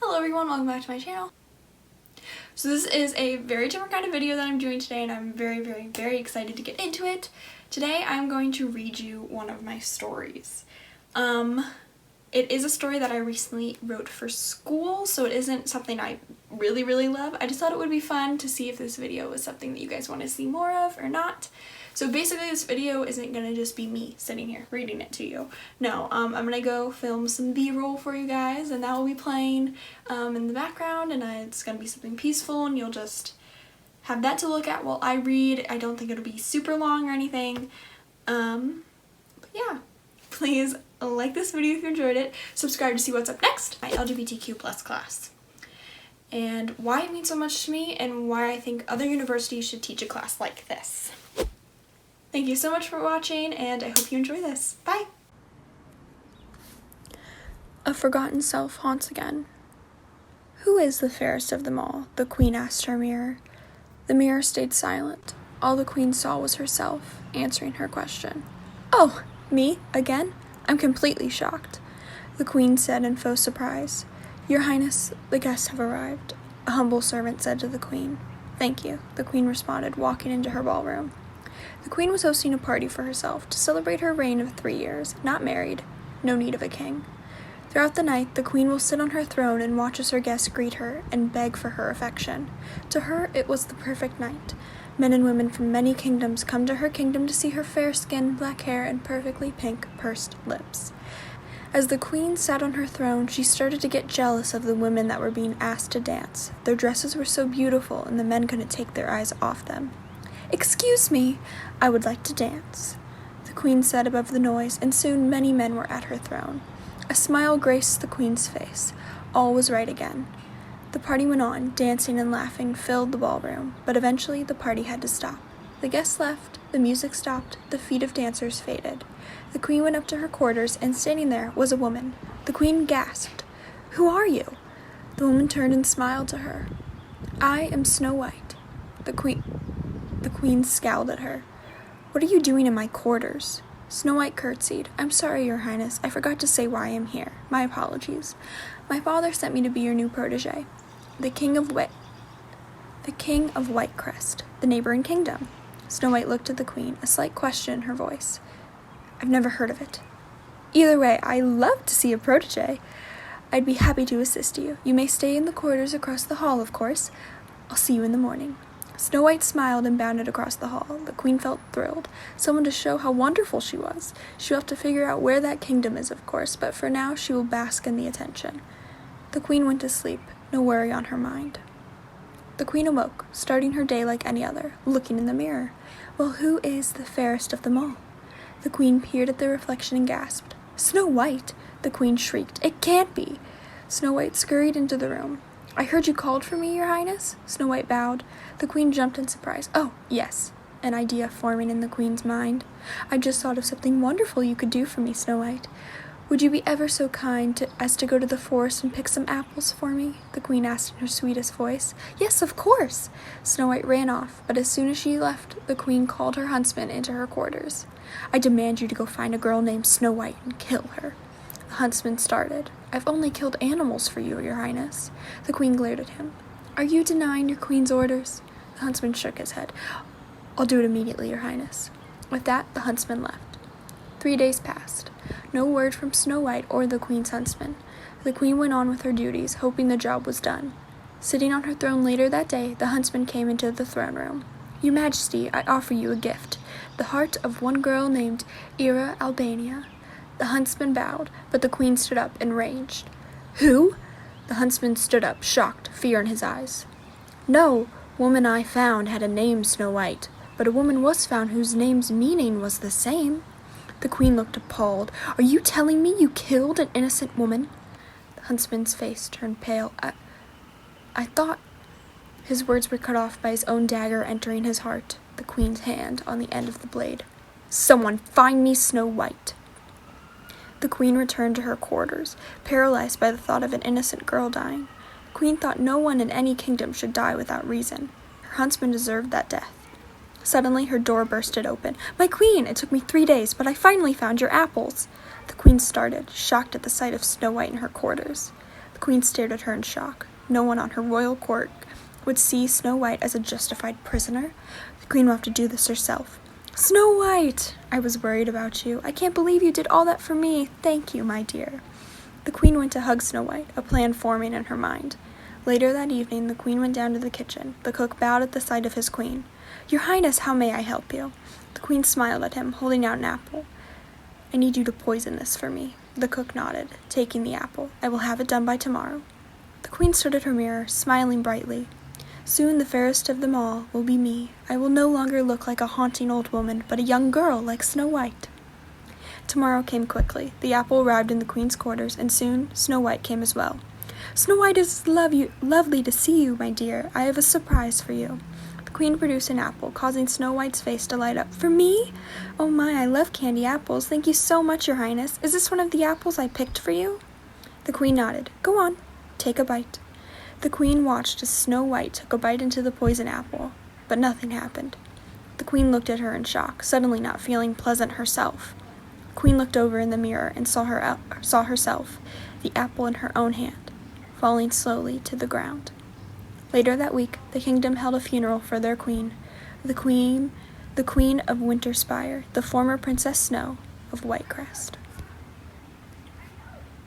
Hello everyone, welcome back to my channel. So this is a very different kind of video that I'm doing today, and I'm very excited to get into it. Today I'm going to read you one of my stories. It is a story that I recently wrote for school, so it isn't something I really love. I just thought it would be fun to see if this video was something that you guys want to see more of or not. So basically this video isn't going to just be me sitting here reading it to you. No, I'm going to go film some B-roll for you guys, and that will be playing in the background, and it's going to be something peaceful, and you'll just have that to look at while I read. I don't think it'll be super long or anything. But yeah, please like this video if you enjoyed it. Subscribe to see what's up next. My LGBTQ+ class. And why it means so much to me, and why I think other universities should teach a class like this. Thank you so much for watching, and I hope you enjoy this. Bye! A forgotten self haunts again. Who is the fairest of them all? The queen asked her mirror. The mirror stayed silent. All the queen saw was herself, answering her question. Oh, me? Again? I'm completely shocked. The queen said in faux surprise. Your Highness, the guests have arrived. A humble servant said to the queen. Thank you, the queen responded, walking into her ballroom. The queen was hosting a party for herself to celebrate her reign of 3 years, not married, no need of a king. Throughout the night, the queen will sit on her throne and watch as her guests greet her and beg for her affection. To her, it was the perfect night. Men and women from many kingdoms come to her kingdom to see her fair skin, black hair, and perfectly pink, pursed lips. As the queen sat on her throne, she started to get jealous of the women that were being asked to dance. Their dresses were so beautiful, and the men couldn't take their eyes off them. Excuse me, I would like to dance, the queen said above the noise, and soon many men were at her throne. A smile graced the queen's face. All was right again. The party went on, dancing and laughing filled the ballroom, but eventually the party had to stop. The guests left, the music stopped, the feet of dancers faded. The queen went up to her quarters, and standing there was a woman. The queen gasped, Who are you? The woman turned and smiled to her. I am Snow White. The queen scowled at her. What are you doing in my quarters? Snow White curtsied. I'm sorry, Your Highness. I forgot to say why I am here. My apologies. My father sent me to be your new protege, the King of Whitecrest, the neighboring kingdom. Snow White looked at the queen, a slight question in her voice. I've never heard of it. Either way, I love to see a protege. I'd be happy to assist you. You may stay in the quarters across the hall, of course. I'll see you in the morning. Snow White smiled and bounded across the hall. The queen felt thrilled. Someone to show how wonderful she was. She'll have to figure out where that kingdom is, of course, but for now she will bask in the attention. The queen went to sleep, no worry on her mind. The queen awoke, starting her day like any other, looking in the mirror. Well, who is the fairest of them all? The queen peered at the reflection and gasped. Snow White! The queen shrieked. It can't be! Snow White scurried into the room. I heard you called for me, Your Highness? Snow White bowed. The queen jumped in surprise. Oh, yes, an idea forming in the queen's mind. I just thought of something wonderful you could do for me, Snow White. Would you be ever so kind as to go to the forest and pick some apples for me? The queen asked in her sweetest voice. Yes, of course! Snow White ran off, but as soon as she left, the queen called her huntsman into her quarters. I demand you to go find a girl named Snow White and kill her. The huntsman started. I've only killed animals for you, Your Highness. The queen glared at him. Are you denying your queen's orders? The huntsman shook his head. I'll do it immediately, Your Highness. With that, the huntsman left. 3 days passed. No word from Snow White or the queen's huntsman. The queen went on with her duties, hoping the job was done. Sitting on her throne later that day, the huntsman came into the throne room. Your Majesty, I offer you a gift. The heart of one girl named Ira Albania. The huntsman bowed, but the queen stood up, enraged. Who? The huntsman stood up, shocked, fear in his eyes. No, woman I found had a name, Snow White, but a woman was found whose name's meaning was the same. The queen looked appalled. Are you telling me you killed an innocent woman? The huntsman's face turned pale. I thought... His words were cut off by his own dagger entering his heart, the queen's hand on the end of the blade. Someone find me Snow White. The queen returned to her quarters, paralyzed by the thought of an innocent girl dying. The queen thought no one in any kingdom should die without reason. Her huntsman deserved that death. Suddenly, her door bursted open. My queen! It took me 3 days, but I finally found your apples. The queen started, shocked at the sight of Snow White in her quarters. The queen stared at her in shock. No one on her royal court would see Snow White as a justified prisoner. The queen will have to do this herself. Snow White! I was worried about you. I can't believe you did all that for me. Thank you, my dear. The queen went to hug Snow White, a plan forming in her mind. Later that evening, the queen went down to the kitchen. The cook bowed at the sight of his queen. Your Highness, how may I help you? The queen smiled at him, holding out an apple. I need you to poison this for me. The cook nodded, taking the apple. I will have it done by tomorrow. The queen stood at her mirror, smiling brightly. Soon the fairest of them all will be me. I will no longer look like a haunting old woman, but a young girl like Snow White. Tomorrow came quickly. The apple arrived in the queen's quarters, and soon Snow White came as well. Snow White, it is lovely to see you, my dear. I have a surprise for you. The queen produced an apple, causing Snow White's face to light up. For me? Oh my, I love candy apples. Thank you so much, Your Highness. Is this one of the apples I picked for you? The queen nodded. Go on, take a bite. The queen watched as Snow White took a bite into the poison apple, but nothing happened. The queen looked at her in shock, suddenly not feeling pleasant herself. The queen looked over in the mirror and saw herself, the apple in her own hand, falling slowly to the ground. Later that week, the kingdom held a funeral for their queen, the queen of Winterspire, the former Princess Snow of Whitecrest.